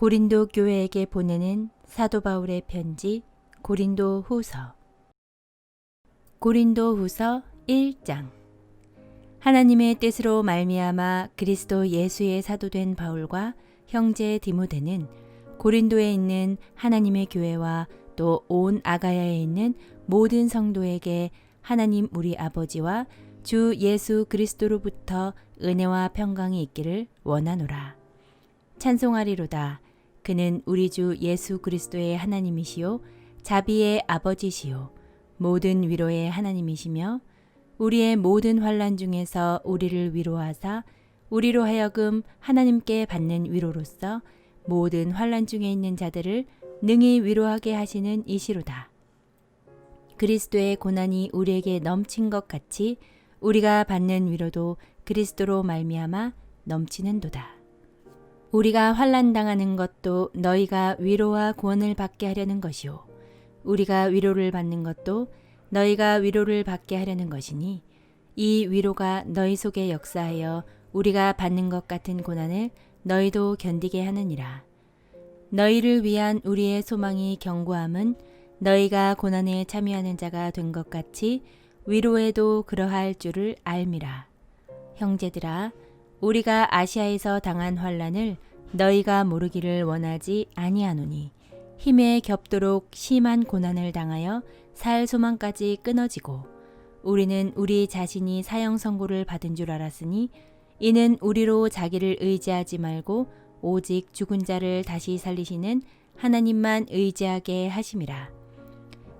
고린도 교회에게 보내는 사도 바울의 편지 고린도 후서. 고린도 후서 1장. 하나님의 뜻으로 말미암아 그리스도 예수의 사도된 바울과 형제 디모데는 고린도에 있는 하나님의 교회와 또 온 아가야에 있는 모든 성도에게 하나님 우리 아버지와 주 예수 그리스도로부터 은혜와 평강이 있기를 원하노라. 찬송하리로다. 그는 우리 주 예수 그리스도의 하나님이시요 자비의 아버지시요 모든 위로의 하나님이시며 우리의 모든 환난 중에서 우리를 위로하사 우리로 하여금 하나님께 받는 위로로서 모든 환난 중에 있는 자들을 능히 위로하게 하시는 이시로다. 그리스도의 고난이 우리에게 넘친 것 같이 우리가 받는 위로도 그리스도로 말미암아 넘치는도다. 우리가 환난 당하는 것도 너희가 위로와 구원을 받게 하려는 것이요 우리가 위로를 받는 것도 너희가 위로를 받게 하려는 것이니 이 위로가 너희 속에 역사하여 우리가 받는 것 같은 고난을 너희도 견디게 하느니라. 너희를 위한 우리의 소망이 견고함은 너희가 고난에 참여하는 자가 된 것 같이 위로에도 그러할 줄을 알미라. 형제들아, 우리가 아시아에서 당한 환난을 너희가 모르기를 원하지 아니하노니 힘에 겹도록 심한 고난을 당하여 살 소망까지 끊어지고 우리는 우리 자신이 사형 선고를 받은 줄 알았으니 이는 우리로 자기를 의지하지 말고 오직 죽은 자를 다시 살리시는 하나님만 의지하게 하심이라.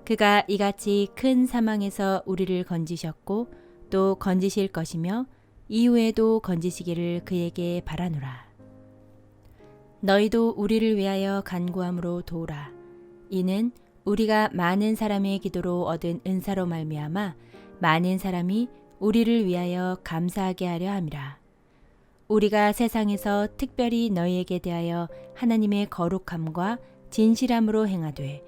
그가 이같이 큰 사망에서 우리를 건지셨고 또 건지실 것이며 이후에도 건지시기를 그에게 바라노라. 너희도 우리를 위하여 간구함으로 도우라. 이는 우리가 많은 사람의 기도로 얻은 은사로 말미암아 많은 사람이 우리를 위하여 감사하게 하려 함이라. 우리가 세상에서 특별히 너희에게 대하여 하나님의 거룩함과 진실함으로 행하되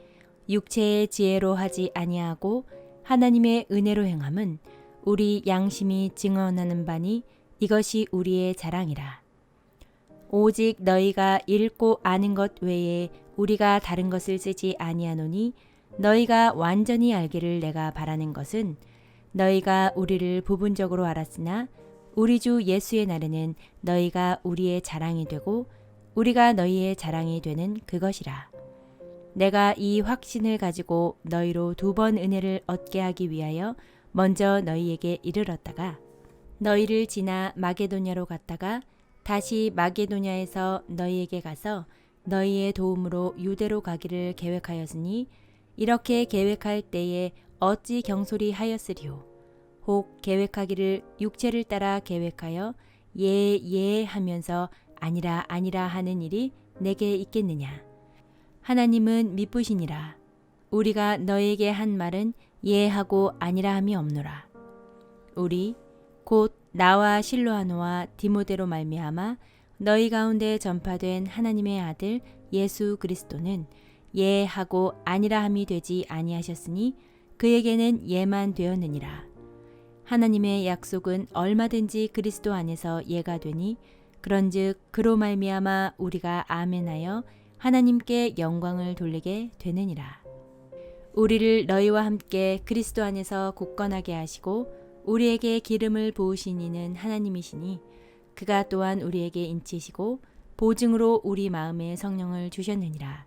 육체의 지혜로 하지 아니하고 하나님의 은혜로 행함은 우리 양심이 증언하는 바니 이것이 우리의 자랑이라. 오직 너희가 읽고 아는 것 외에 우리가 다른 것을 쓰지 아니하노니 너희가 완전히 알기를 내가 바라는 것은 너희가 우리를 부분적으로 알았으나 우리 주 예수의 날에는 너희가 우리의 자랑이 되고 우리가 너희의 자랑이 되는 그것이라. 내가 이 확신을 가지고 너희로 2번 은혜를 얻게 하기 위하여 먼저 너희에게 이르렀다가 너희를 지나 마게도냐로 갔다가 다시 마게도냐에서 너희에게 가서 너희의 도움으로 유대로 가기를 계획하였으니 이렇게 계획할 때에 어찌 경솔히 하였으리요. 혹 계획하기를 육체를 따라 계획하여 예 하면서 아니라 하는 일이 내게 있겠느냐. 하나님은 미쁘시니라. 우리가 너에게 한 말은 예하고 아니라 함이 없노라. 우리 곧 나와 실로아노와 디모데로 말미암아 너희 가운데 전파된 하나님의 아들 예수 그리스도는 예하고 아니라 함이 되지 아니하셨으니 그에게는 예만 되었느니라. 하나님의 약속은 얼마든지 그리스도 안에서 예가 되니 그런즉 그로 말미암아 우리가 아멘하여 하나님께 영광을 돌리게 되느니라. 우리를 너희와 함께 그리스도 안에서 굳건하게 하시고 우리에게 기름을 부으신 이는 하나님이시니 그가 또한 우리에게 인치시고 보증으로 우리 마음에 성령을 주셨느니라.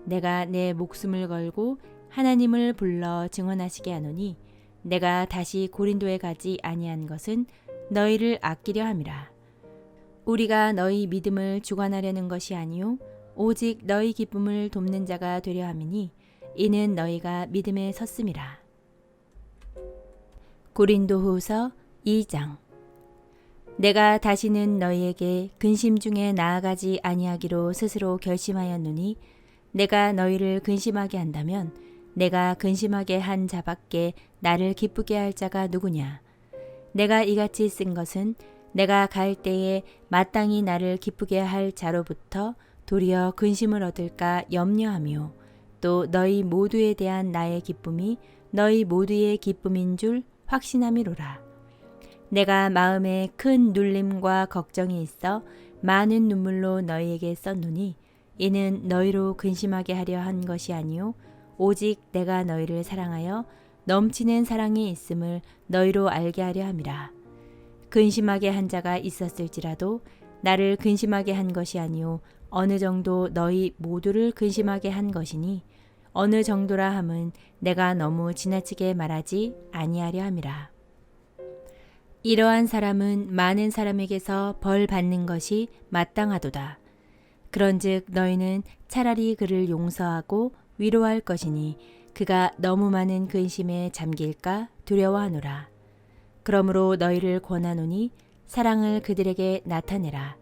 내가 내 목숨을 걸고 하나님을 불러 증언하시게 하노니 내가 다시 고린도에 가지 아니한 것은 너희를 아끼려 함이라. 우리가 너희 믿음을 주관하려는 것이 아니요 오직 너희 기쁨을 돕는 자가 되려 함이니 이는 너희가 믿음에 섰음이라. 고린도후서 2장. 내가 다시는 너희에게 근심 중에 나아가지 아니하기로 스스로 결심하였노니 내가 너희를 근심하게 한다면 내가 근심하게 한 자밖에 나를 기쁘게 할 자가 누구냐. 내가 이같이 쓴 것은 내가 갈 때에 마땅히 나를 기쁘게 할 자로부터 도리어 근심을 얻을까 염려하며 또 너희 모두에 대한 나의 기쁨이 너희 모두의 기쁨인 줄 확신함이로라. 내가 마음에 큰 눌림과 걱정이 있어 많은 눈물로 너희에게 썼노니 이는 너희로 근심하게 하려 한 것이 아니요 오직 내가 너희를 사랑하여 넘치는 사랑이 있음을 너희로 알게 하려 함이라. 근심하게 한 자가 있었을지라도 나를 근심하게 한 것이 아니요 어느 정도 너희 모두를 근심하게 한 것이니 어느 정도라 함은 내가 너무 지나치게 말하지 아니하려 함이라. 이러한 사람은 많은 사람에게서 벌 받는 것이 마땅하도다. 그런즉 너희는 차라리 그를 용서하고 위로할 것이니 그가 너무 많은 근심에 잠길까 두려워하노라. 그러므로 너희를 권하노니 사랑을 그들에게 나타내라.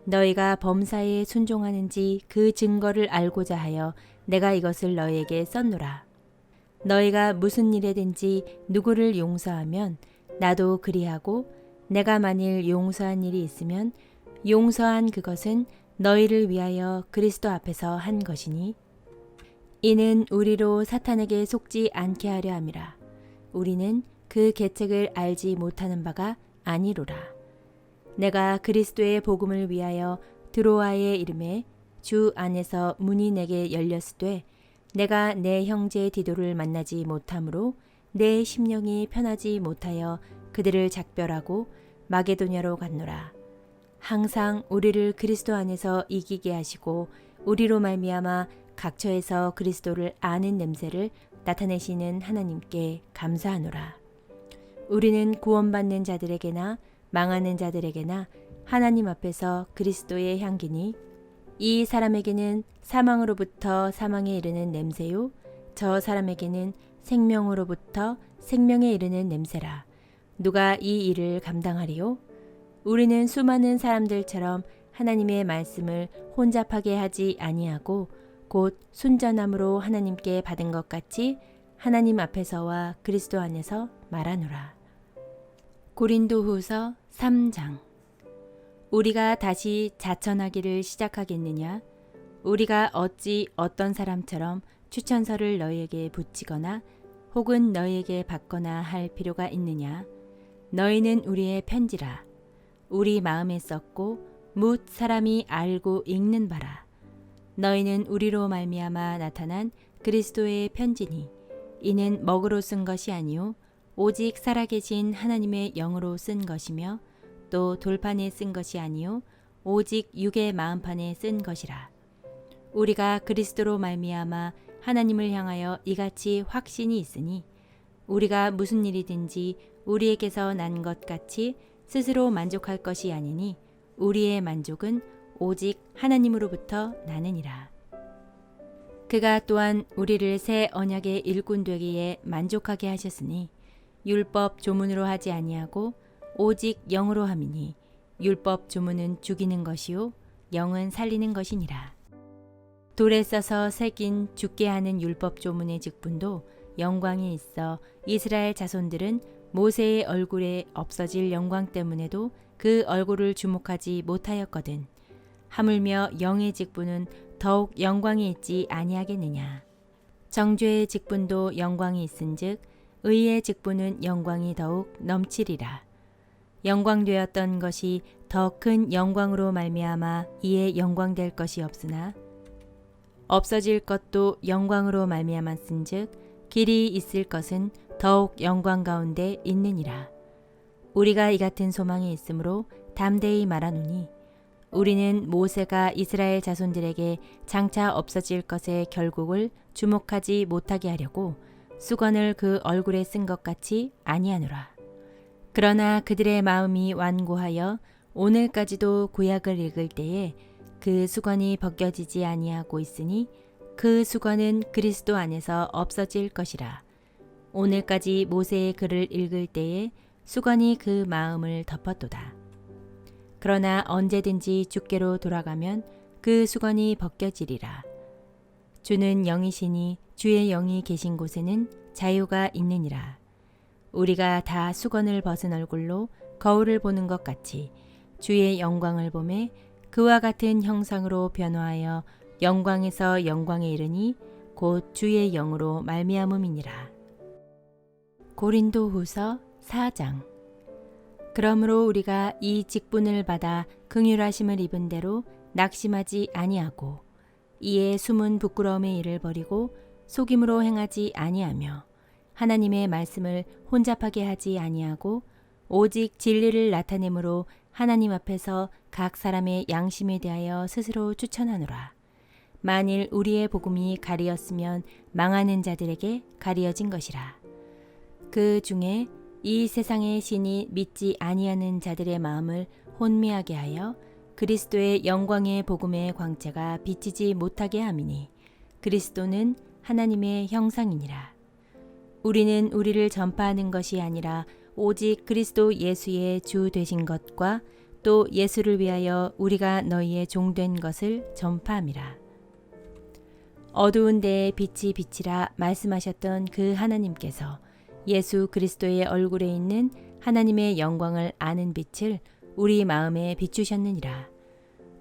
너희가 범사에 순종하는지 그 증거를 알고자 하여 내가 이것을 너희에게 썼노라. 너희가 무슨 일에든지 누구를 용서하면 나도 그리하고 내가 만일 용서한 일이 있으면 용서한 그것은 너희를 위하여 그리스도 앞에서 한 것이니 이는 우리로 사탄에게 속지 않게 하려 함이라. 우리는 그 계책을 알지 못하는 바가 아니로라. 내가 그리스도의 복음을 위하여 드로아의 이름에 주 안에서 문이 내게 열렸으되 내가 내 형제 디도를 만나지 못하므로 내 심령이 편하지 못하여 그들을 작별하고 마게도냐로 갔노라. 항상 우리를 그리스도 안에서 이기게 하시고 우리로 말미암아 각처에서 그리스도를 아는 냄새를 나타내시는 하나님께 감사하노라. 우리는 구원받는 자들에게나 망하는 자들에게나 하나님 앞에서 그리스도의 향기니 이 사람에게는 사망으로부터 사망에 이르는 냄새요 저 사람에게는 생명으로부터 생명에 이르는 냄새라. 누가 이 일을 감당하리요? 우리는 수많은 사람들처럼 하나님의 말씀을 혼잡하게 하지 아니하고 곧 순전함으로 하나님께 받은 것 같이 하나님 앞에서와 그리스도 안에서 말하노라. 고린도후서 3장. 우리가 다시 자천하기를 시작하겠느냐? 우리가 어찌 어떤 사람처럼 추천서를 너희에게 붙이거나 혹은 너희에게 받거나 할 필요가 있느냐? 너희는 우리의 편지라. 우리 마음에 썼고 뭇 사람이 알고 읽는 바라. 너희는 우리로 말미암아 나타난 그리스도의 편지니 이는 먹으로 쓴 것이 아니요 오직 살아계신 하나님의 영으로 쓴 것이며 또 돌판에 쓴 것이 아니요 오직 육의 마음판에 쓴 것이라. 우리가 그리스도로 말미암아 하나님을 향하여 이같이 확신이 있으니 우리가 무슨 일이든지 우리에게서 난 것 같이 스스로 만족할 것이 아니니 우리의 만족은 오직 하나님으로부터 나느니라. 그가 또한 우리를 새 언약의 일꾼 되기에 만족하게 하셨으니 율법 조문으로 하지 아니하고 오직 영으로 함이니 율법 조문은 죽이는 것이요 영은 살리는 것이니라. 돌에 써서 새긴 죽게 하는 율법 조문의 직분도 영광이 있어 이스라엘 자손들은 모세의 얼굴에 없어질 영광 때문에도 그 얼굴을 주목하지 못하였거든. 하물며 영의 직분은 더욱 영광이 있지 아니하겠느냐. 정죄의 직분도 영광이 있은즉 의의 직분은 영광이 더욱 넘치리라. 영광되었던 것이 더 큰 영광으로 말미암아 이에 영광될 것이 없으나 없어질 것도 영광으로 말미암았은즉 길이 있을 것은 더욱 영광 가운데 있느니라. 우리가 이 같은 소망이 있으므로 담대히 말하노니 우리는 모세가 이스라엘 자손들에게 장차 없어질 것의 결국을 주목하지 못하게 하려고 수건을 그 얼굴에 쓴 것 같이 아니하노라. 그러나 그들의 마음이 완고하여 오늘까지도 구약을 읽을 때에 그 수건이 벗겨지지 아니하고 있으니 그 수건은 그리스도 안에서 없어질 것이라. 오늘까지 모세의 글을 읽을 때에 수건이 그 마음을 덮었도다. 그러나 언제든지 주께로 돌아가면 그 수건이 벗겨지리라. 주는 영이시니 주의 영이 계신 곳에는 자유가 있느니라. 우리가 다 수건을 벗은 얼굴로 거울을 보는 것 같이 주의 영광을 보매 그와 같은 형상으로 변화하여 영광에서 영광에 이르니 곧 주의 영으로 말미암음이니라. 고린도후서 4장. 그러므로 우리가 이 직분을 받아 긍휼하심을 입은 대로 낙심하지 아니하고 이에 숨은 부끄러움의 일을 버리고 속임으로 행하지 아니하며 하나님의 말씀을 혼잡하게 하지 아니하고 오직 진리를 나타내므로 하나님 앞에서 각 사람의 양심에 대하여 스스로 추천하노라. 만일 우리의 복음이 가리었으면 망하는 자들에게 가리어진 것이라. 그 중에 이 세상의 신이 믿지 아니하는 자들의 마음을 혼미하게 하여 그리스도의 영광의 복음의 광채가 비치지 못하게 함이니 그리스도는 하나님의 형상이니라. 우리는 우리를 전파하는 것이 아니라 오직 그리스도 예수의 주 되신 것과 또 예수를 위하여 우리가 너희의 종된 것을 전파함이라. 어두운 데에 빛이 비치라 말씀하셨던 그 하나님께서 예수 그리스도의 얼굴에 있는 하나님의 영광을 아는 빛을 우리 마음에 비추셨느니라.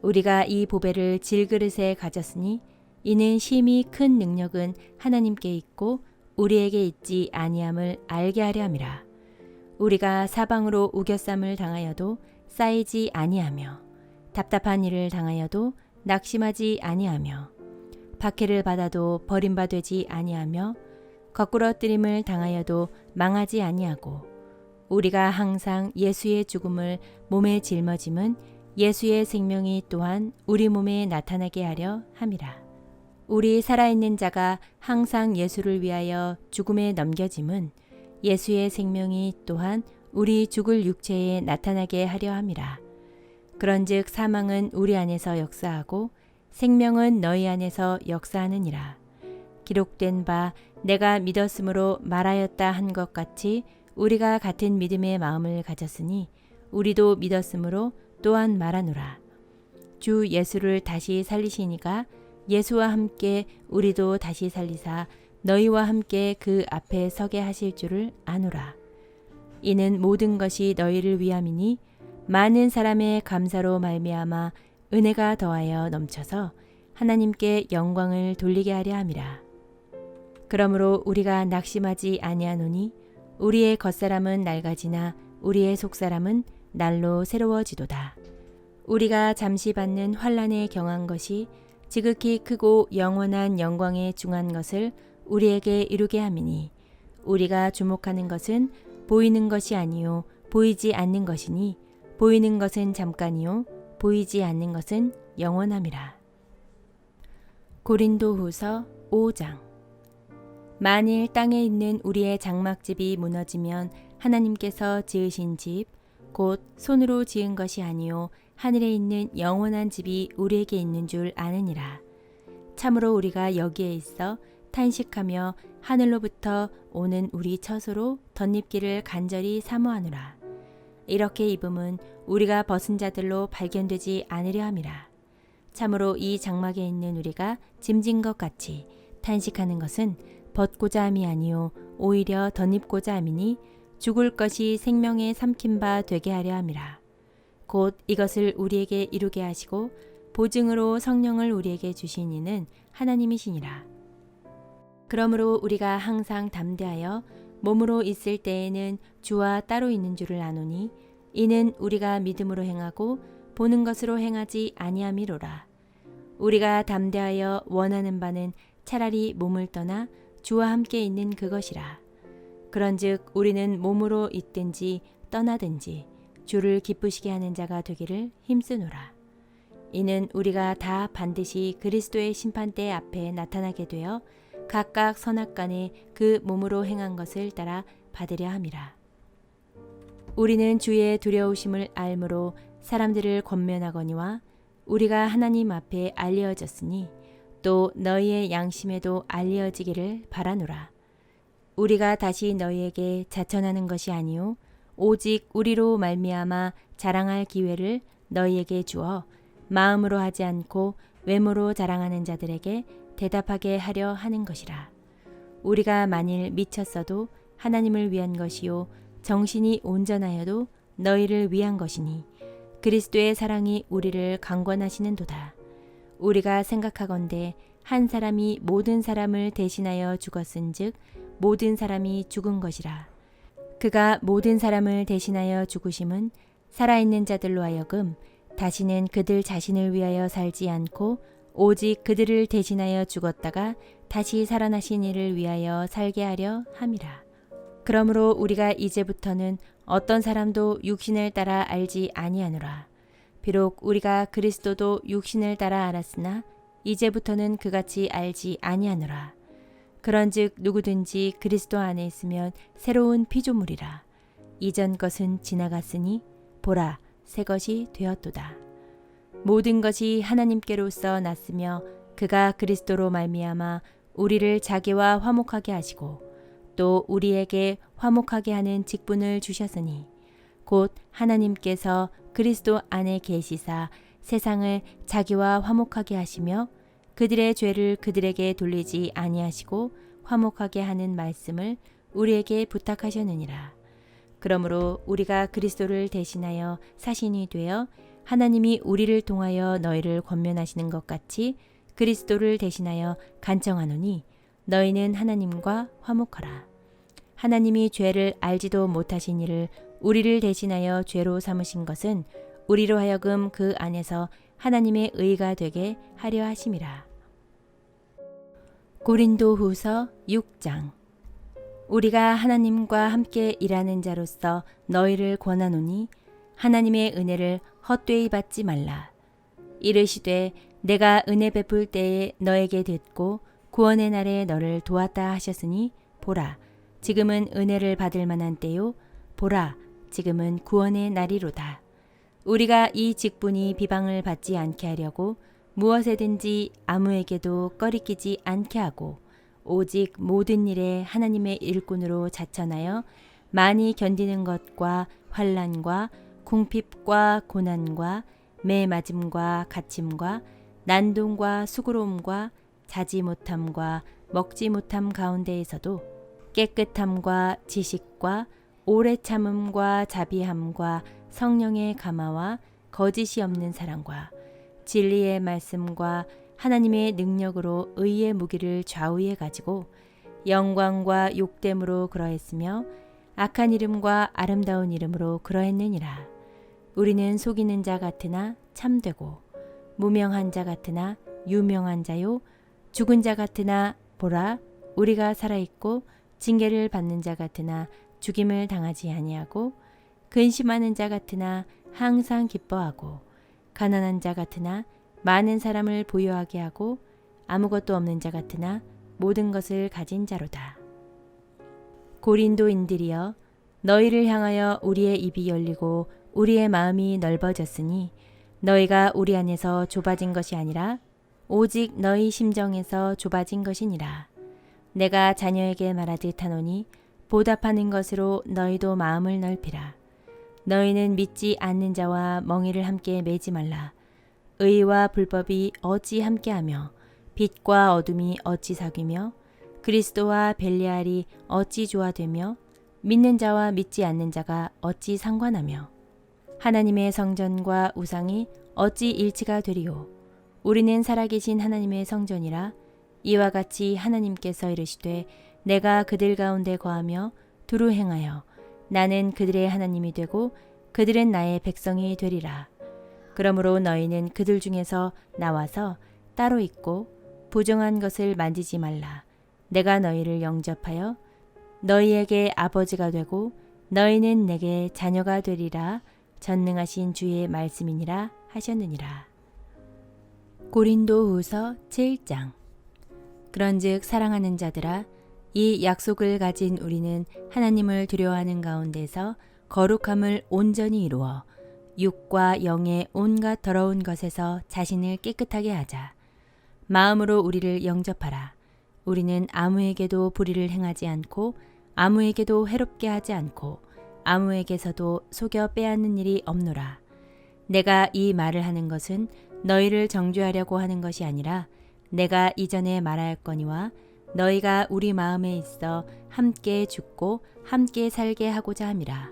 우리가 이 보배를 질그릇에 가졌으니 이는 심히 큰 능력은 하나님께 있고 우리에게 있지 아니함을 알게 하려 함이라. 우리가 사방으로 우겨쌈을 당하여도 쌓이지 아니하며 답답한 일을 당하여도 낙심하지 아니하며 박해를 받아도 버림받지 아니하며 거꾸러뜨림을 당하여도 망하지 아니하고 우리가 항상 예수의 죽음을 몸에 짊어짐은 예수의 생명이 또한 우리 몸에 나타나게 하려 함이라. 우리 살아있는 자가 항상 예수를 위하여 죽음에 넘겨짐은 예수의 생명이 또한 우리 죽을 육체에 나타나게 하려 함이라. 그런즉 사망은 우리 안에서 역사하고 생명은 너희 안에서 역사하느니라. 기록된 바 내가 믿었으므로 말하였다 한 것 같이 우리가 같은 믿음의 마음을 가졌으니 우리도 믿었으므로 또한 말하노라. 주 예수를 다시 살리시니가 예수와 함께 우리도 다시 살리사 너희와 함께 그 앞에 서게 하실 줄을 아노라. 이는 모든 것이 너희를 위함이니 많은 사람의 감사로 말미암아 은혜가 더하여 넘쳐서 하나님께 영광을 돌리게 하려 함이라. 그러므로 우리가 낙심하지 아니하노니 우리의 겉사람은 낡아지나 우리의 속사람은 날로 새로워지도다. 우리가 잠시 받는 환난에 경한 것이 지극히 크고 영원한 영광에 중한 것을 우리에게 이루게 함이니 우리가 주목하는 것은 보이는 것이 아니요 보이지 않는 것이니 보이는 것은 잠깐이요 보이지 않는 것은 영원함이라. 고린도후서 5장. 만일 땅에 있는 우리의 장막집이 무너지면 하나님께서 지으신 집 곧 손으로 지은 것이 아니요 하늘에 있는 영원한 집이 우리에게 있는 줄 아느니라. 참으로 우리가 여기에 있어 탄식하며 하늘로부터 오는 우리 처소로 덧입기를 간절히 사모하노라. 이렇게 입음은 우리가 벗은 자들로 발견되지 않으려 함이라. 참으로 이 장막에 있는 우리가 짐진 것 같이 탄식하는 것은 벗고자 함이 아니요 오히려 덧입고자 함이니 죽을 것이 생명에 삼킨 바 되게 하려 함이라. 곧 이것을 우리에게 이루게 하시고 보증으로 성령을 우리에게 주신 이는 하나님이시니라. 그러므로 우리가 항상 담대하여 몸으로 있을 때에는 주와 따로 있는 줄을 아노니 이는 우리가 믿음으로 행하고 보는 것으로 행하지 아니함이로라. 우리가 담대하여 원하는 바는 차라리 몸을 떠나 주와 함께 있는 그것이라. 그런즉 우리는 몸으로 있든지 떠나든지 주를 기쁘시게 하는 자가 되기를 힘쓰노라. 이는 우리가 다 반드시 그리스도의 심판대 앞에 나타나게 되어 각각 선악간에 그 몸으로 행한 것을 따라 받으려 함이라. 우리는 주의 두려우심을 알므로 사람들을 권면하거니와 우리가 하나님 앞에 알려졌으니 또 너희의 양심에도 알려지기를 바라노라. 우리가 다시 너희에게 자천하는 것이 아니요 오직 우리로 말미암아 자랑할 기회를 너희에게 주어 마음으로 하지 않고 외모로 자랑하는 자들에게 대답하게 하려 하는 것이라. 우리가 만일 미쳤어도 하나님을 위한 것이요 정신이 온전하여도 너희를 위한 것이니 그리스도의 사랑이 우리를 강권하시는도다. 우리가 생각하건대 한 사람이 모든 사람을 대신하여 죽었은즉 모든 사람이 죽은 것이라. 그가 모든 사람을 대신하여 죽으심은 살아있는 자들로 하여금 다시는 그들 자신을 위하여 살지 않고 오직 그들을 대신하여 죽었다가 다시 살아나신 이를 위하여 살게 하려 함이라. 그러므로 우리가 이제부터는 어떤 사람도 육신을 따라 알지 아니하노라. 비록 우리가 그리스도도 육신을 따라 알았으나 이제부터는 그같이 알지 아니하노라. 그런즉 누구든지 그리스도 안에 있으면 새로운 피조물이라. 이전 것은 지나갔으니 보라 새 것이 되었도다. 모든 것이 하나님께로서 났으며 그가 그리스도로 말미암아 우리를 자기와 화목하게 하시고 또 우리에게 화목하게 하는 직분을 주셨으니 곧 하나님께서 그리스도 안에 계시사 세상을 자기와 화목하게 하시며 그들의 죄를 그들에게 돌리지 아니하시고 화목하게 하는 말씀을 우리에게 부탁하셨느니라. 그러므로 우리가 그리스도를 대신하여 사신이 되어 하나님이 우리를 통하여 너희를 권면하시는 것 같이 그리스도를 대신하여 간청하노니 너희는 하나님과 화목하라. 하나님이 죄를 알지도 못하신 이를 우리를 대신하여 죄로 삼으신 것은 우리로 하여금 그 안에서 하나님의 의가 되게 하려 하심이라. 고린도후서 6장. 우리가 하나님과 함께 일하는 자로서 너희를 권하노니 하나님의 은혜를 헛되이 받지 말라. 이르시되 내가 은혜 베풀 때에 너에게 듣고 구원의 날에 너를 도왔다 하셨으니 보라 지금은 은혜를 받을 만한 때요 보라 지금은 구원의 날이로다. 우리가 이 직분이 비방을 받지 않게 하려고 무엇에든지 아무에게도 꺼리끼지 않게 하고 오직 모든 일에 하나님의 일꾼으로 자천하여 많이 견디는 것과 환난과 궁핍과 고난과 매 맞음과 갇힘과 난동과 수고로움과 자지 못함과 먹지 못함 가운데에서도 깨끗함과 지식과 오래 참음과 자비함과 성령의 감화와 거짓이 없는 사랑과 진리의 말씀과 하나님의 능력으로 의의 무기를 좌우에 가지고 영광과 욕됨으로 그러했으며 악한 이름과 아름다운 이름으로 그러했느니라. 우리는 속이는 자 같으나 참되고 무명한 자 같으나 유명한 자요 죽은 자 같으나 보라 우리가 살아있고 징계를 받는 자 같으나 죽임을 당하지 아니하고 근심하는 자 같으나 항상 기뻐하고 가난한 자 같으나 많은 사람을 부유하게 하고 아무것도 없는 자 같으나 모든 것을 가진 자로다. 고린도인들이여 너희를 향하여 우리의 입이 열리고 우리의 마음이 넓어졌으니 너희가 우리 안에서 좁아진 것이 아니라 오직 너희 심정에서 좁아진 것이니라. 내가 자녀에게 말하듯 하노니 보답하는 것으로 너희도 마음을 넓히라. 너희는 믿지 않는 자와 멍에를 함께 매지 말라. 의와 불법이 어찌 함께하며 빛과 어둠이 어찌 사귀며 그리스도와 벨리알이 어찌 조화되며 믿는 자와 믿지 않는 자가 어찌 상관하며 하나님의 성전과 우상이 어찌 일치가 되리요. 우리는 살아계신 하나님의 성전이라. 이와 같이 하나님께서 이르시되 내가 그들 가운데 거하며 두루 행하여 나는 그들의 하나님이 되고 그들은 나의 백성이 되리라. 그러므로 너희는 그들 중에서 나와서 따로 있고 부정한 것을 만지지 말라. 내가 너희를 영접하여 너희에게 아버지가 되고 너희는 내게 자녀가 되리라. 전능하신 주의 말씀이니라 하셨느니라. 고린도후서 7장. 그런즉 사랑하는 자들아 이 약속을 가진 우리는 하나님을 두려워하는 가운데서 거룩함을 온전히 이루어 육과 영의 온갖 더러운 것에서 자신을 깨끗하게 하자. 마음으로 우리를 영접하라. 우리는 아무에게도 불의를 행하지 않고 아무에게도 해롭게 하지 않고 아무에게서도 속여 빼앗는 일이 없노라. 내가 이 말을 하는 것은 너희를 정죄하려고 하는 것이 아니라 내가 이전에 말하였거니와 너희가 우리 마음에 있어 함께 죽고 함께 살게 하고자 함이라.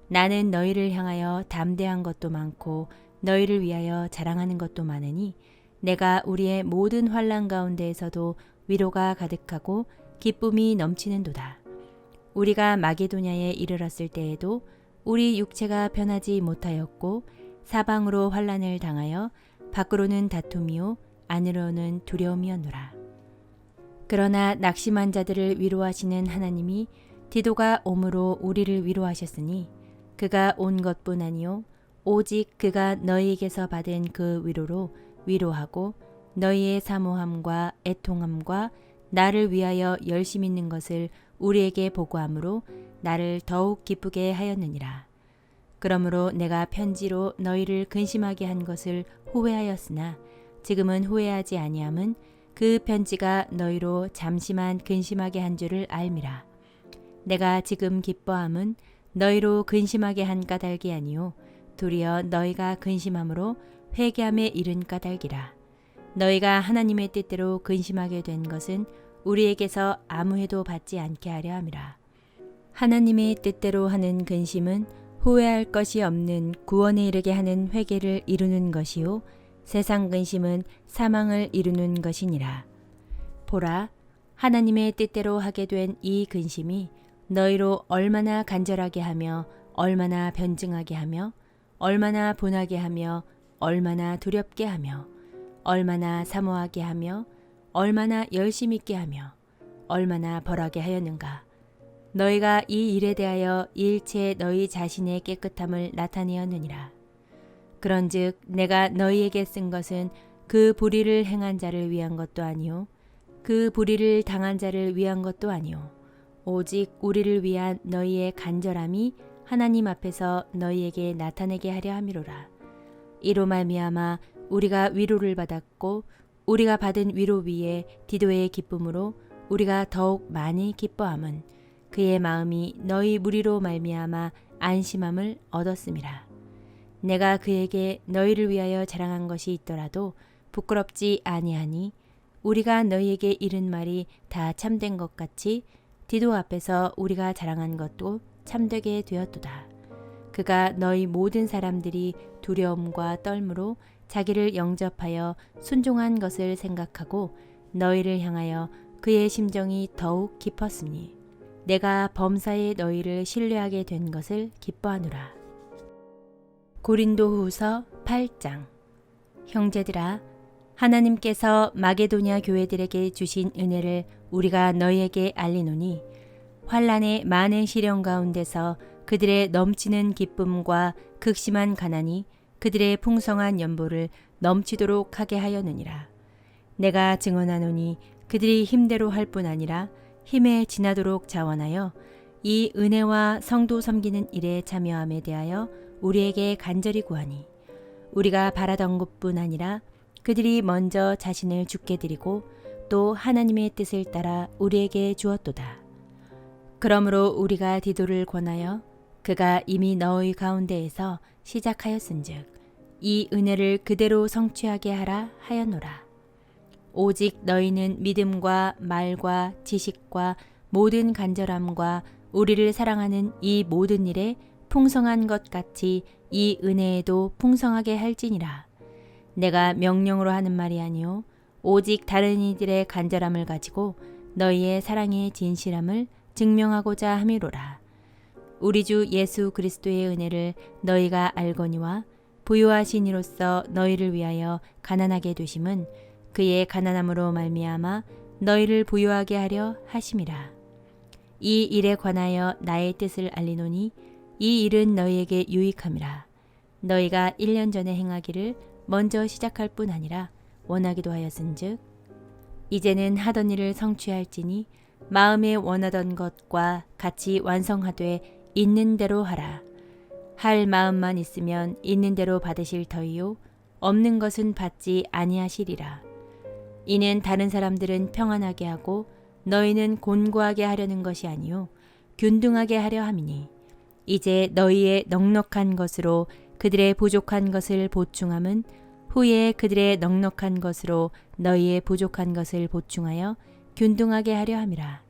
나는 너희를 향하여 담대한 것도 많고 너희를 위하여 자랑하는 것도 많으니 내가 우리의 모든 환난 가운데에서도 위로가 가득하고 기쁨이 넘치는도다. 우리가 마게도냐에 이르렀을 때에도 우리 육체가 편하지 못하였고 사방으로 환난을 당하여 밖으로는 다툼이요 안으로는 두려움이었노라. 그러나 낙심한 자들을 위로하시는 하나님이 디도가 옴으로 우리를 위로하셨으니 그가 온 것뿐 아니요 오직 그가 너희에게서 받은 그 위로로 위로하고 너희의 사모함과 애통함과 나를 위하여 열심 있는 것을 우리에게 보고함으로 나를 더욱 기쁘게 하였느니라. 그러므로 내가 편지로 너희를 근심하게 한 것을 후회하였으나 지금은 후회하지 아니함은 그 편지가 너희로 잠시만 근심하게 한 줄을 알미라. 내가 지금 기뻐함은 너희로 근심하게 한 까닭이 아니요 도리어 너희가 근심함으로 회개함에 이른 까닭이라. 너희가 하나님의 뜻대로 근심하게 된 것은 우리에게서 아무 해도 받지 않게 하려 함이라. 하나님의 뜻대로 하는 근심은 후회할 것이 없는 구원에 이르게 하는 회개를 이루는 것이요 세상 근심은 사망을 이루는 것이니라. 보라, 하나님의 뜻대로 하게 된 이 근심이 너희로 얼마나 간절하게 하며 얼마나 변증하게 하며 얼마나 분하게 하며 얼마나 두렵게 하며 얼마나 사모하게 하며 얼마나 열심 있게 하며 얼마나 벌하게 하였는가. 너희가 이 일에 대하여 일체 너희 자신의 깨끗함을 나타내었느니라. 그런즉 내가 너희에게 쓴 것은 그 불의를 행한 자를 위한 것도 아니요 그 불의를 당한 자를 위한 것도 아니요 오직 우리를 위한 너희의 간절함이 하나님 앞에서 너희에게 나타내게 하려 함이로라. 이로 말미암아 우리가 위로를 받았고 우리가 받은 위로 위에 디도의 기쁨으로 우리가 더욱 많이 기뻐함은 그의 마음이 너희 무리로 말미암아 안심함을 얻었음이라. 내가 그에게 너희를 위하여 자랑한 것이 있더라도 부끄럽지 아니하니 우리가 너희에게 이른 말이 다 참된 것 같이 디도 앞에서 우리가 자랑한 것도 참되게 되었도다. 그가 너희 모든 사람들이 두려움과 떨므로 자기를 영접하여 순종한 것을 생각하고 너희를 향하여 그의 심정이 더욱 깊었으니 내가 범사에 너희를 신뢰하게 된 것을 기뻐하노라. 고린도후서 8장. 형제들아, 하나님께서 마게도냐 교회들에게 주신 은혜를 우리가 너희에게 알리노니 환난의 많은 시련 가운데서 그들의 넘치는 기쁨과 극심한 가난이 그들의 풍성한 연보를 넘치도록 하게 하였느니라. 내가 증언하노니 그들이 힘대로 할 뿐 아니라 힘에 지나도록 자원하여 이 은혜와 성도 섬기는 일에 참여함에 대하여 우리에게 간절히 구하니 우리가 바라던 것뿐 아니라 그들이 먼저 자신을 주께 드리고 또 하나님의 뜻을 따라 우리에게 주었도다. 그러므로 우리가 디도를 권하여 그가 이미 너희 가운데에서 시작하였은즉 이 은혜를 그대로 성취하게 하라 하였노라. 오직 너희는 믿음과 말과 지식과 모든 간절함과 우리를 사랑하는 이 모든 일에 풍성한 것 같이 이 은혜에도 풍성하게 할지니라. 내가 명령으로 하는 말이 아니요 오직 다른 이들의 간절함을 가지고 너희의 사랑의 진실함을 증명하고자 함이로라. 우리 주 예수 그리스도의 은혜를 너희가 알거니와 부요하신 이로써 너희를 위하여 가난하게 되심은 그의 가난함으로 말미암아 너희를 부요하게 하려 하심이라. 이 일에 관하여 나의 뜻을 알리노니 이 일은 너희에게 유익함이라. 너희가 1년 전에 행하기를 먼저 시작할 뿐 아니라 원하기도 하였은즉 이제는 하던 일을 성취할지니 마음에 원하던 것과 같이 완성하되 있는 대로 하라. 할 마음만 있으면 있는 대로 받으실 터이요 없는 것은 받지 아니하시리라. 이는 다른 사람들은 평안하게 하고 너희는 곤고하게 하려는 것이 아니요 균등하게 하려 함이니 이제 너희의 넉넉한 것으로 그들의 부족한 것을 보충함은 후에 그들의 넉넉한 것으로 너희의 부족한 것을 보충하여 균등하게 하려 함이라.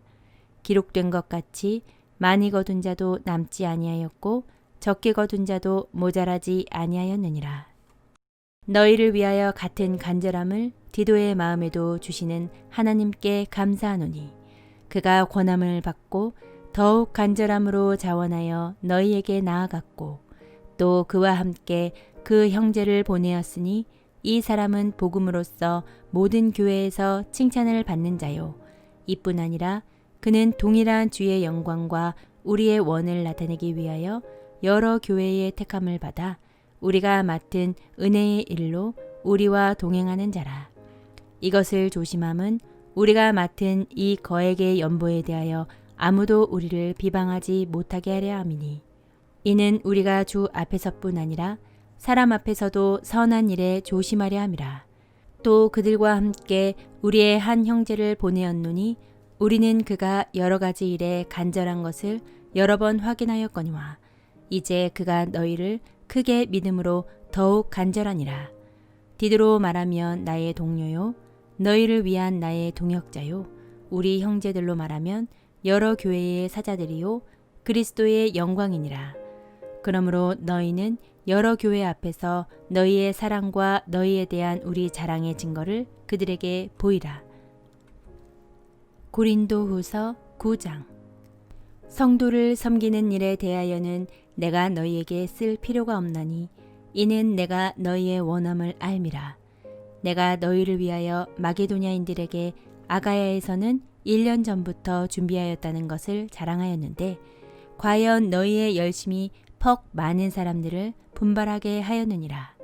기록된 것 같이 많이 거둔 자도 남지 아니하였고 적게 거둔 자도 모자라지 아니하였느니라. 너희를 위하여 같은 간절함을 디도의 마음에도 주시는 하나님께 감사하노니 그가 권함을 받고 더욱 간절함으로 자원하여 너희에게 나아갔고 또 그와 함께 그 형제를 보내었으니 이 사람은 복음으로써 모든 교회에서 칭찬을 받는 자요. 이뿐 아니라 그는 동일한 주의 영광과 우리의 원을 나타내기 위하여 여러 교회의 택함을 받아 우리가 맡은 은혜의 일로 우리와 동행하는 자라. 이것을 조심함은 우리가 맡은 이 거액의 연보에 대하여 아무도 우리를 비방하지 못하게 하려 함이니, 이는 우리가 주 앞에서뿐 아니라 사람 앞에서도 선한 일에 조심하려 함이라. 또 그들과 함께 우리의 한 형제를 보내었노니 우리는 그가 여러 가지 일에 간절한 것을 여러 번 확인하였거니와 이제 그가 너희를 크게 믿음으로 더욱 간절하니라. 디도로 말하면 나의 동료요, 너희를 위한 나의 동역자요, 우리 형제들로 말하면 여러 교회의 사자들이요, 그리스도의 영광이니라. 그러므로 너희는 여러 교회 앞에서 너희의 사랑과 너희에 대한 우리 자랑의 증거를 그들에게 보이라. 고린도후서 9장. 성도를 섬기는 일에 대하여는 내가 너희에게 쓸 필요가 없나니 이는 내가 너희의 원함을 알미라. 내가 너희를 위하여 마게도냐인들에게 아가야에서는 1년 전부터 준비하였다는 것을 자랑하였는데 과연 너희의 열심이 퍽 많은 사람들을 분발하게 하였느니라.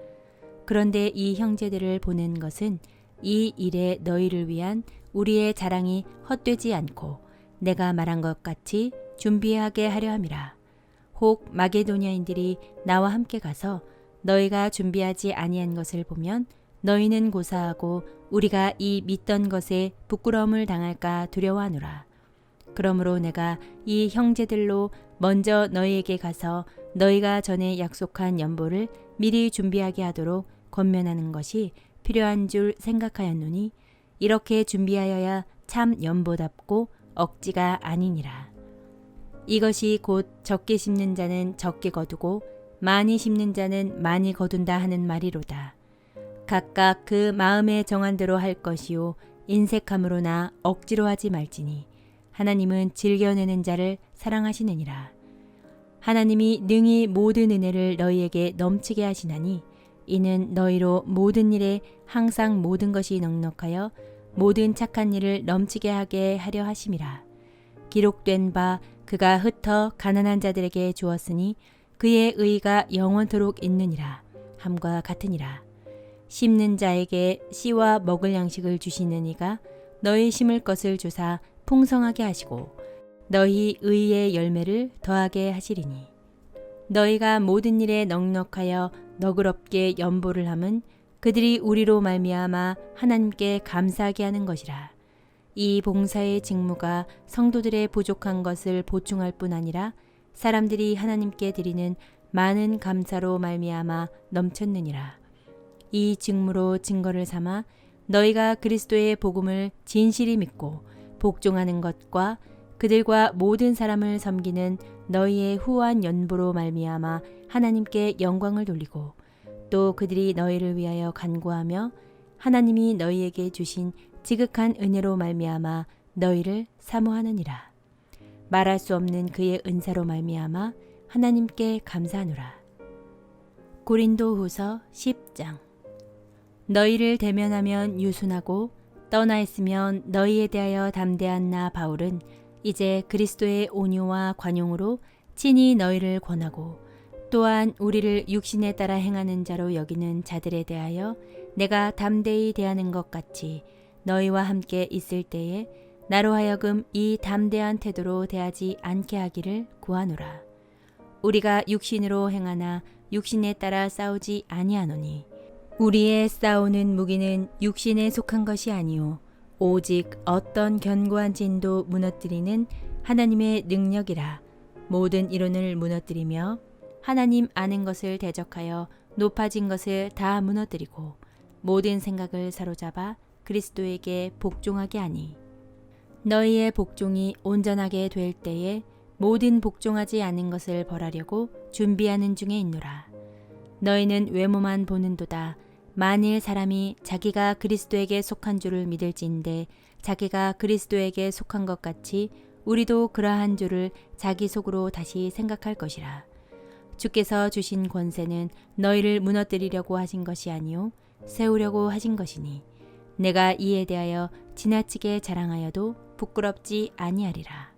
그런데 이 형제들을 보낸 것은 이 일에 너희를 위한 우리의 자랑이 헛되지 않고 내가 말한 것 같이 준비하게 하려 함이라. 혹 마게도냐인들이 나와 함께 가서 너희가 준비하지 아니한 것을 보면 너희는 고사하고 우리가 이 믿던 것에 부끄러움을 당할까 두려워하노라. 그러므로 내가 이 형제들로 먼저 너희에게 가서 너희가 전에 약속한 연보를 미리 준비하게 하도록 권면하는 것이 필요한 줄 생각하였노니 이렇게 준비하여야 참 연보답고 억지가 아니니라. 이것이 곧 적게 심는 자는 적게 거두고 많이 심는 자는 많이 거둔다 하는 말이로다. 각각 그 마음에 정한 대로 할 것이요 인색함으로나 억지로 하지 말지니 하나님은 즐겨내는 자를 사랑하시느니라. 하나님이 능히 모든 은혜를 너희에게 넘치게 하시나니 이는 너희로 모든 일에 항상 모든 것이 넉넉하여 모든 착한 일을 넘치게 하게 하려 하심이라. 기록된 바 그가 흩어 가난한 자들에게 주었으니 그의 의가 영원토록 있느니라 함과 같으니라. 심는 자에게 씨와 먹을 양식을 주시는 이가 너희 심을 것을 주사 풍성하게 하시고 너희 의의 열매를 더하게 하시리니 너희가 모든 일에 넉넉하여 너그럽게 연보를 함은 그들이 우리로 말미암아 하나님께 감사하게 하는 것이라. 이 봉사의 직무가 성도들의 부족한 것을 보충할 뿐 아니라 사람들이 하나님께 드리는 많은 감사로 말미암아 넘쳤느니라. 이 직무로 증거를 삼아 너희가 그리스도의 복음을 진실히 믿고 복종하는 것과 그들과 모든 사람을 섬기는 너희의 후한 연보로 말미암아 하나님께 영광을 돌리고 또 그들이 너희를 위하여 간구하며 하나님이 너희에게 주신 지극한 은혜로 말미암아 너희를 사모하느니라. 말할 수 없는 그의 은사로 말미암아 하나님께 감사하노라. 고린도후서 10장. 너희를 대면하면 유순하고 떠나 있으면 너희에 대하여 담대한 나 바울은 이제 그리스도의 온유와 관용으로 친히 너희를 권하고 또한 우리를 육신에 따라 행하는 자로 여기는 자들에 대하여 내가 담대히 대하는 것 같이 너희와 함께 있을 때에 나로 하여금 이 담대한 태도로 대하지 않게 하기를 구하노라. 우리가 육신으로 행하나 육신에 따라 싸우지 아니하노니 우리의 싸우는 무기는 육신에 속한 것이 아니요 오직 어떤 견고한 진도 무너뜨리는 하나님의 능력이라. 모든 이론을 무너뜨리며 하나님 아는 것을 대적하여 높아진 것을 다 무너뜨리고 모든 생각을 사로잡아 그리스도에게 복종하게 하니 너희의 복종이 온전하게 될 때에 모든 복종하지 않은 것을 벌하려고 준비하는 중에 있노라. 너희는 외모만 보는도다. 만일 사람이 자기가 그리스도에게 속한 줄을 믿을지인데 자기가 그리스도에게 속한 것 같이 우리도 그러한 줄을 자기 속으로 다시 생각할 것이라. 주께서 주신 권세는 너희를 무너뜨리려고 하신 것이 아니요 세우려고 하신 것이니 내가 이에 대하여 지나치게 자랑하여도 부끄럽지 아니하리라.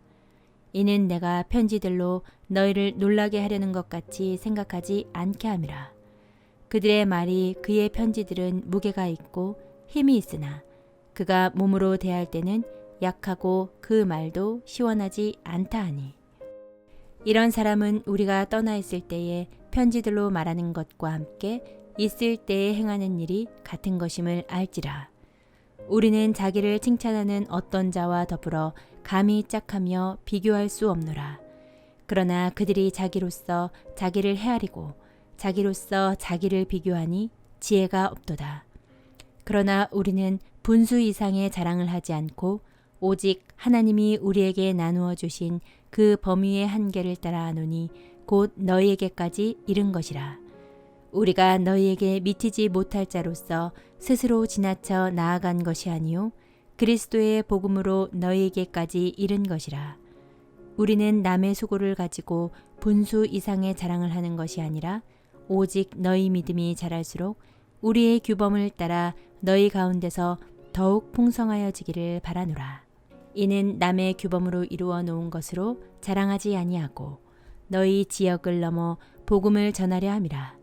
이는 내가 편지들로 너희를 놀라게 하려는 것 같이 생각하지 않게 함이라. 그들의 말이 그의 편지들은 무게가 있고 힘이 있으나 그가 몸으로 대할 때는 약하고 그 말도 시원하지 않다 하니 이런 사람은 우리가 떠나 있을 때에 편지들로 말하는 것과 함께 있을 때에 행하는 일이 같은 것임을 알지라. 우리는 자기를 칭찬하는 어떤 자와 더불어 감히 짝하며 비교할 수 없노라. 그러나 그들이 자기로서 자기를 헤아리고 자기로서 자기를 비교하니 지혜가 없도다. 그러나 우리는 분수 이상의 자랑을 하지 않고 오직 하나님이 우리에게 나누어 주신 그 범위의 한계를 따라 하노니 곧 너희에게까지 이른 것이라. 우리가 너희에게 미치지 못할 자로서 스스로 지나쳐 나아간 것이 아니요 그리스도의 복음으로 너희에게까지 이른 것이라. 우리는 남의 수고를 가지고 분수 이상의 자랑을 하는 것이 아니라 오직 너희 믿음이 자랄수록 우리의 규범을 따라 너희 가운데서 더욱 풍성하여지기를 바라노라. 이는 남의 규범으로 이루어 놓은 것으로 자랑하지 아니하고 너희 지역을 넘어 복음을 전하려 함이라.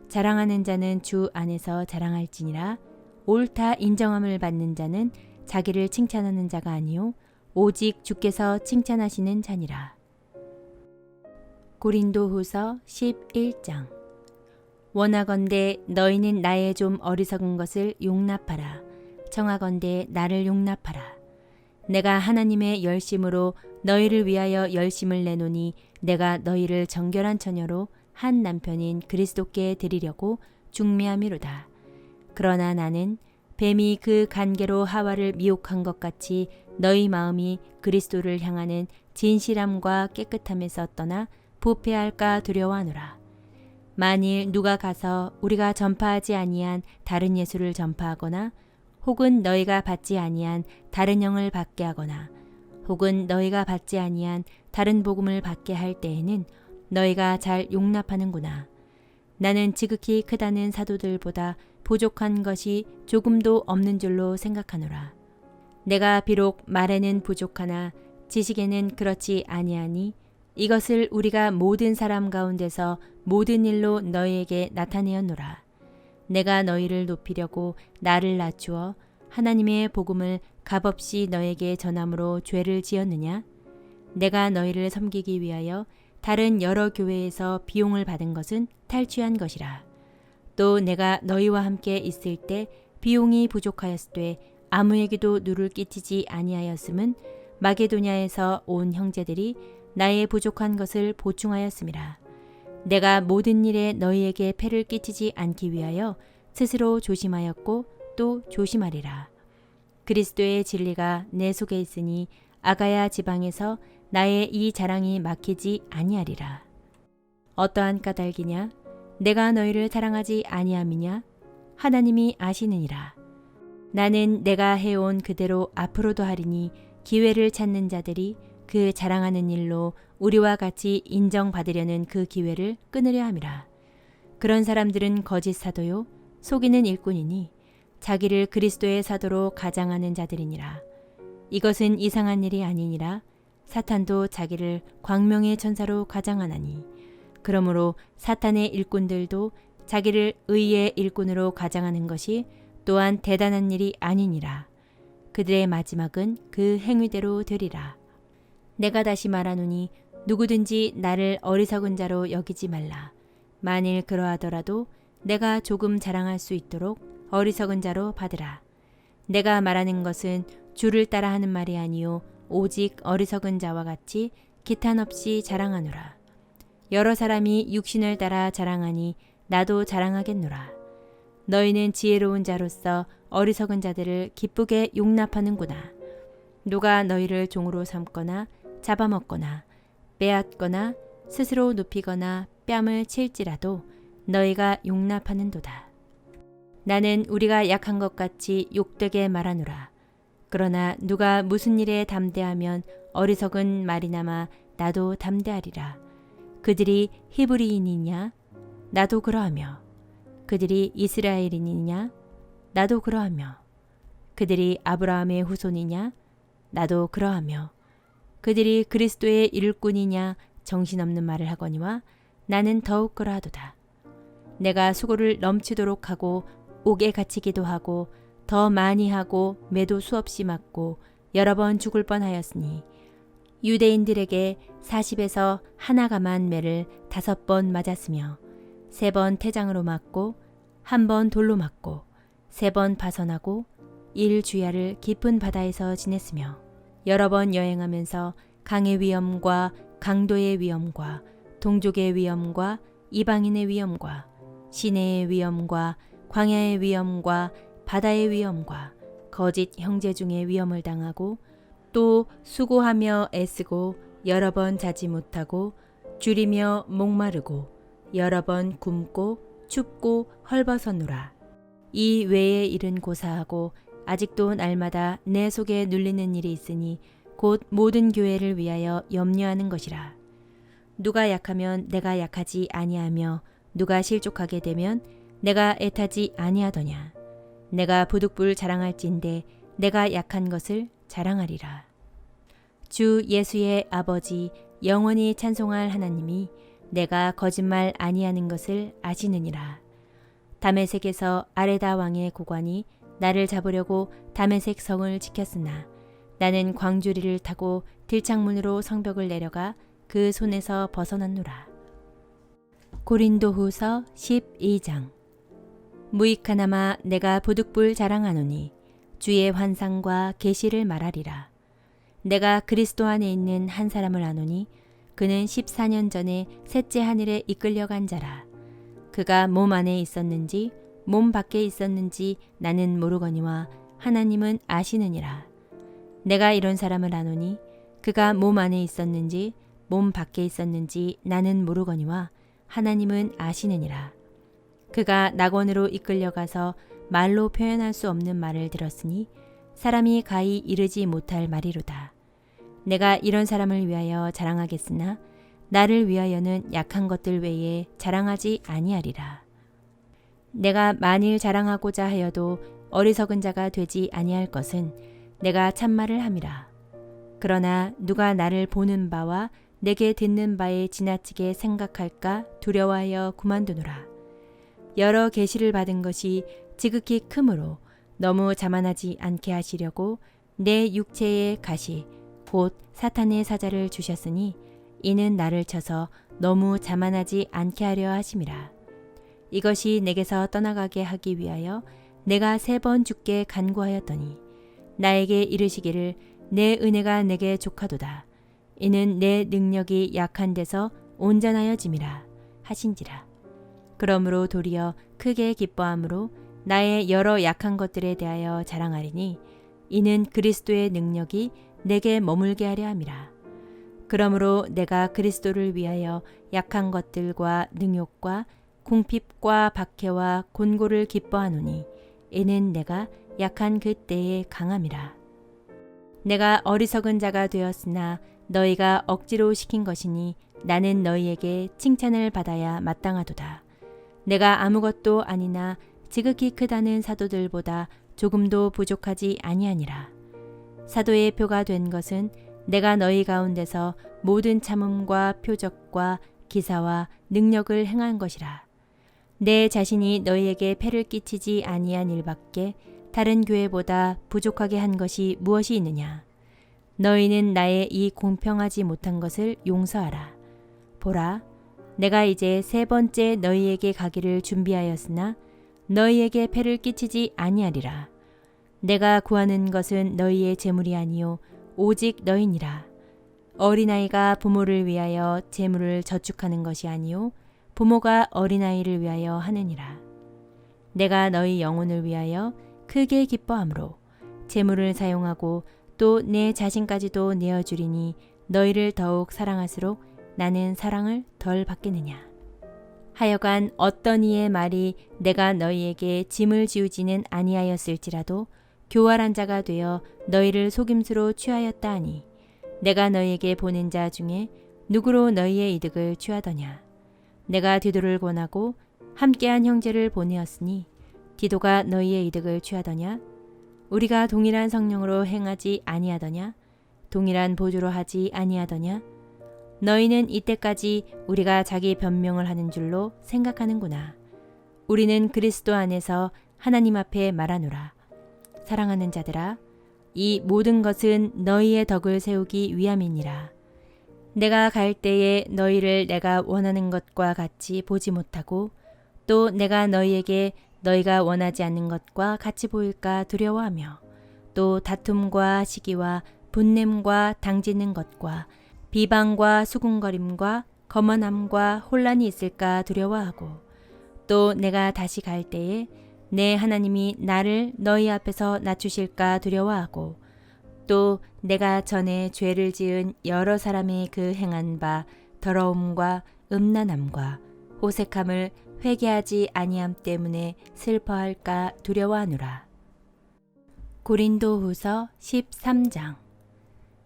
자랑하는 자는 주 안에서 자랑할지니라. 옳다 인정함을 받는 자는 자기를 칭찬하는 자가 아니요 오직 주께서 칭찬하시는 자니라. 고린도후서 11장. 원하건대 너희는 나의 좀 어리석은 것을 용납하라. 청하건대 나를 용납하라. 내가 하나님의 열심으로 너희를 위하여 열심을 내노니 내가 너희를 정결한 처녀로 한 남편인 그리스도께 드리려고 중매함이로다. 그러나 나는 뱀이 그 간계로 하와를 미혹한 것 같이 너희 마음이 그리스도를 향하는 진실함과 깨끗함에서 떠나 부패할까 두려워하노라. 만일 누가 가서 우리가 전파하지 아니한 다른 예수를 전파하거나 혹은 너희가 받지 아니한 다른 영을 받게 하거나 혹은 너희가 받지 아니한 다른 복음을 받게 할 때에는 너희가 잘 용납하는구나. 나는 지극히 크다는 사도들보다 부족한 것이 조금도 없는 줄로 생각하노라. 내가 비록 말에는 부족하나 지식에는 그렇지 아니하니 이것을 우리가 모든 사람 가운데서 모든 일로 너희에게 나타내었노라. 내가 너희를 높이려고 나를 낮추어 하나님의 복음을 값없이 너에게 전함으로 죄를 지었느냐? 내가 너희를 섬기기 위하여 다른 여러 교회에서 비용을 받은 것은 탈취한 것이라. 또 내가 너희와 함께 있을 때 비용이 부족하였으되 아무에게도 누를 끼치지 아니하였음은 마게도냐에서 온 형제들이 나의 부족한 것을 보충하였음이라. 내가 모든 일에 너희에게 폐를 끼치지 않기 위하여 스스로 조심하였고 또 조심하리라. 그리스도의 진리가 내 속에 있으니 아가야 지방에서 나의 이 자랑이 막히지 아니하리라. 어떠한 까닭이냐? 내가 너희를 사랑하지 아니함이냐? 하나님이 아시느니라. 나는 내가 해온 그대로 앞으로도 하리니 기회를 찾는 자들이 그 자랑하는 일로 우리와 같이 인정받으려는 그 기회를 끊으려 함이라. 그런 사람들은 거짓 사도요 속이는 일꾼이니 자기를 그리스도의 사도로 가장하는 자들이니라. 이것은 이상한 일이 아니니라. 사탄도 자기를 광명의 천사로 가장하나니 그러므로 사탄의 일꾼들도 자기를 의의 일꾼으로 가장하는 것이 또한 대단한 일이 아니니라. 그들의 마지막은 그 행위대로 되리라. 내가 다시 말하노니 누구든지 나를 어리석은 자로 여기지 말라. 만일 그러하더라도 내가 조금 자랑할 수 있도록 어리석은 자로 받으라. 내가 말하는 것은 주를 따라 하는 말이 아니요 오직 어리석은 자와 같이 기탄 없이 자랑하노라. 여러 사람이 육신을 따라 자랑하니 나도 자랑하겠노라. 너희는 지혜로운 자로서 어리석은 자들을 기쁘게 용납하는구나. 누가 너희를 종으로 삼거나 잡아먹거나 빼앗거나 스스로 눕히거나 뺨을 칠지라도 너희가 용납하는도다. 나는 우리가 약한 것 같이 욕되게 말하노라. 그러나 누가 무슨 일에 담대하면 어리석은 말이나마 나도 담대하리라. 그들이 히브리인이냐? 나도 그러하며 그들이 이스라엘인이냐? 나도 그러하며 그들이 아브라함의 후손이냐? 나도 그러하며 그들이 그리스도의 일꾼이냐? 정신없는 말을 하거니와 나는 더욱 그러하도다. 내가 수고를 넘치도록 하고 옥에 갇히기도 하고 더 많이 하고 매도 수없이 맞고 여러 번 죽을 뻔하였으니 유대인들에게 40에서 하나가만 매를 5번 맞았으며 3번 태장으로 맞고 1번 돌로 맞고 3번 파선하고 1주야를 깊은 바다에서 지냈으며 여러 번 여행하면서 강의 위험과 강도의 위험과 동족의 위험과 이방인의 위험과 시내의 위험과 광야의 위험과 바다의 위험과 거짓 형제 중의 위험을 당하고 또 수고하며 애쓰고 여러 번 자지 못하고 줄이며 목마르고 여러 번 굶고 춥고 헐벗었노라. 이 외에 일은 고사하고 아직도 날마다 내 속에 눌리는 일이 있으니 곧 모든 교회를 위하여 염려하는 것이라. 누가 약하면 내가 약하지 아니하며 누가 실족하게 되면 내가 애타지 아니하더냐. 내가 부득불 자랑할진대 내가 약한 것을 자랑하리라. 주 예수의 아버지 영원히 찬송할 하나님이 내가 거짓말 아니하는 것을 아시느니라. 다메섹에서 아레다 왕의 고관이 나를 잡으려고 다메섹 성을 지켰으나 나는 광주리를 타고 들창문으로 성벽을 내려가 그 손에서 벗어났노라. 고린도후서 12장. 무익하나마 내가 부득불 자랑하노니 주의 환상과 계시를 말하리라. 내가 그리스도 안에 있는 한 사람을 아노니 그는 14년 전에 셋째 하늘에 이끌려간 자라. 그가 몸 안에 있었는지 몸 밖에 있었는지 나는 모르거니와 하나님은 아시느니라. 내가 이런 사람을 아노니 그가 몸 안에 있었는지 몸 밖에 있었는지 나는 모르거니와 하나님은 아시느니라. 그가 낙원으로 이끌려가서 말로 표현할 수 없는 말을 들었으니 사람이 가히 이르지 못할 말이로다. 내가 이런 사람을 위하여 자랑하겠으나 나를 위하여는 약한 것들 외에 자랑하지 아니하리라. 내가 만일 자랑하고자 하여도 어리석은 자가 되지 아니할 것은 내가 참말을 함이라. 그러나 누가 나를 보는 바와 내게 듣는 바에 지나치게 생각할까 두려워하여 그만두노라. 여러 계시를 받은 것이 지극히 크므로 너무 자만하지 않게 하시려고 내 육체의 가시 곧 사탄의 사자를 주셨으니 이는 나를 쳐서 너무 자만하지 않게 하려 하심이라. 이것이 내게서 떠나가게 하기 위하여 내가 3번 주께 간구하였더니 나에게 이르시기를 내 은혜가 내게 족하도다. 이는 내 능력이 약한 데서 온전하여짐이라 하신지라. 그러므로 도리어 크게 기뻐함으로 나의 여러 약한 것들에 대하여 자랑하리니 이는 그리스도의 능력이 내게 머물게 하려 함이라. 그러므로 내가 그리스도를 위하여 약한 것들과 능욕과 궁핍과 박해와 곤고를 기뻐하노니 이는 내가 약한 그때에 강함이라. 내가 어리석은 자가 되었으나 너희가 억지로 시킨 것이니 나는 너희에게 칭찬을 받아야 마땅하도다. 내가 아무것도 아니나 지극히 크다는 사도들보다 조금도 부족하지 아니하니라. 사도의 표가 된 것은 내가 너희 가운데서 모든 참음과 표적과 기사와 능력을 행한 것이라. 내 자신이 너희에게 폐를 끼치지 아니한 일밖에 다른 교회보다 부족하게 한 것이 무엇이 있느냐. 너희는 나의 이 공평하지 못한 것을 용서하라. 보라, 내가 이제 3번째 너희에게 가기를 준비하였으나 너희에게 폐를 끼치지 아니하리라. 내가 구하는 것은 너희의 재물이 아니요 오직 너희니라. 어린아이가 부모를 위하여 재물을 저축하는 것이 아니요 부모가 어린아이를 위하여 하느니라. 내가 너희 영혼을 위하여 크게 기뻐함으로 재물을 사용하고 또 내 자신까지도 내어주리니 너희를 더욱 사랑할수록 나는 사랑을 덜 받겠느냐. 하여간 어떤 이의 말이 내가 너희에게 짐을 지우지는 아니하였을지라도 교활한 자가 되어 너희를 속임수로 취하였다 하니 내가 너희에게 보낸 자 중에 누구로 너희의 이득을 취하더냐. 내가 디도를 권하고 함께한 형제를 보내었으니 디도가 너희의 이득을 취하더냐? 우리가 동일한 성령으로 행하지 아니하더냐? 동일한 보조로 하지 아니하더냐? 너희는 이때까지 우리가 자기 변명을 하는 줄로 생각하는구나. 우리는 그리스도 안에서 하나님 앞에 말하노라. 사랑하는 자들아, 이 모든 것은 너희의 덕을 세우기 위함이니라. 내가 갈 때에 너희를 내가 원하는 것과 같이 보지 못하고 또 내가 너희에게 너희가 원하지 않는 것과 같이 보일까 두려워하며 또 다툼과 시기와 분냄과 당짓는 것과 비방과 수군거림과 거만함과 혼란이 있을까 두려워하고 또 내가 다시 갈 때에 내 하나님이 나를 너희 앞에서 낮추실까 두려워하고 또 내가 전에 죄를 지은 여러 사람의 그 행한 바 더러움과 음란함과 호색함을 회개하지 아니함 때문에 슬퍼할까 두려워하노라. 고린도후서 13장.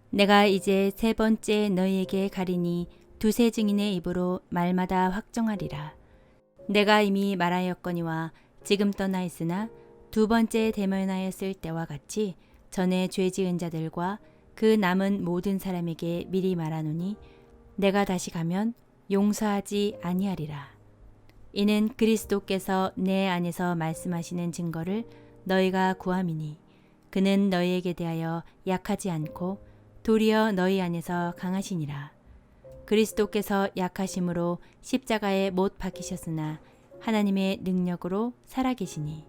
내가 이제 세 번째 너희에게 가리니 두세 증인의 입으로 말마다 확정하리라. 내가 이미 말하였거니와 지금 떠나 있으나 두 번째 대면하였을 때와 같이 전에 죄 지은 자들과 그 남은 모든 사람에게 미리 말하노니 내가 다시 가면 용서하지 아니하리라. 이는 그리스도께서 내 안에서 말씀하시는 증거를 너희가 구함이니 그는 너희에게 대하여 약하지 않고 도리어 너희 안에서 강하시니라. 그리스도께서 약하심으로 십자가에 못 박히셨으나 하나님의 능력으로 살아계시니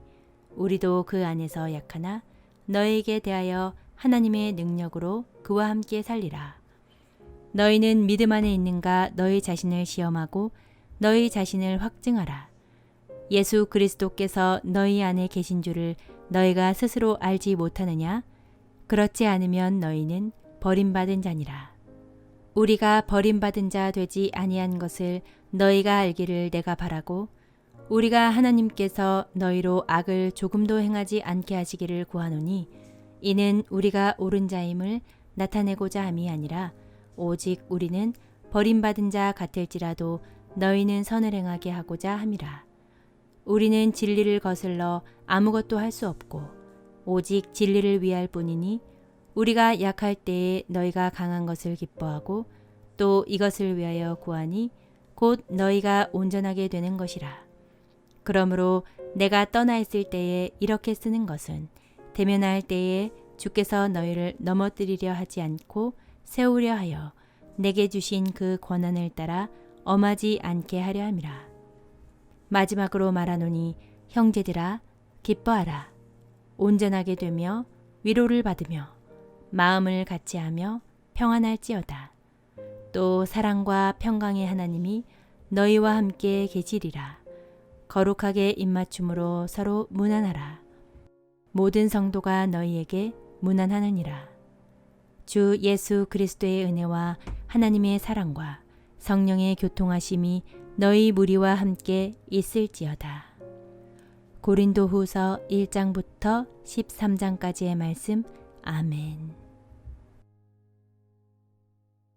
우리도 그 안에서 약하나 너희에게 대하여 하나님의 능력으로 그와 함께 살리라. 너희는 믿음 안에 있는가 너희 자신을 시험하고 너희 자신을 확증하라. 예수 그리스도께서 너희 안에 계신 줄을 너희가 스스로 알지 못하느냐? 그렇지 않으면 너희는 버림받은 자니라. 우리가 버림받은 자 되지 아니한 것을 너희가 알기를 내가 바라고 우리가 하나님께서 너희로 악을 조금도 행하지 않게 하시기를 구하노니 이는 우리가 옳은 자임을 나타내고자 함이 아니라 오직 우리는 버림받은 자 같을지라도 너희는 선을 행하게 하고자 함이라. 우리는 진리를 거슬러 아무것도 할 수 없고 오직 진리를 위할 뿐이니 우리가 약할 때에 너희가 강한 것을 기뻐하고 또 이것을 위하여 구하니 곧 너희가 온전하게 되는 것이라. 그러므로 내가 떠나 있을 때에 이렇게 쓰는 것은 대면할 때에 주께서 너희를 넘어뜨리려 하지 않고 세우려 하여 내게 주신 그 권한을 따라 엄하지 않게 하려 함이라. 마지막으로 말하노니 형제들아 기뻐하라. 온전하게 되며 위로를 받으며 마음을 같이하며 평안할지어다. 또 사랑과 평강의 하나님이 너희와 함께 계시리라. 거룩하게 입맞춤으로 서로 문안하라. 모든 성도가 너희에게 문안하느니라. 주 예수 그리스도의 은혜와 하나님의 사랑과 성령의 교통하심이 너희 무리와 함께 있을지어다. 고린도후서 1장부터 13장까지의 말씀. 아멘.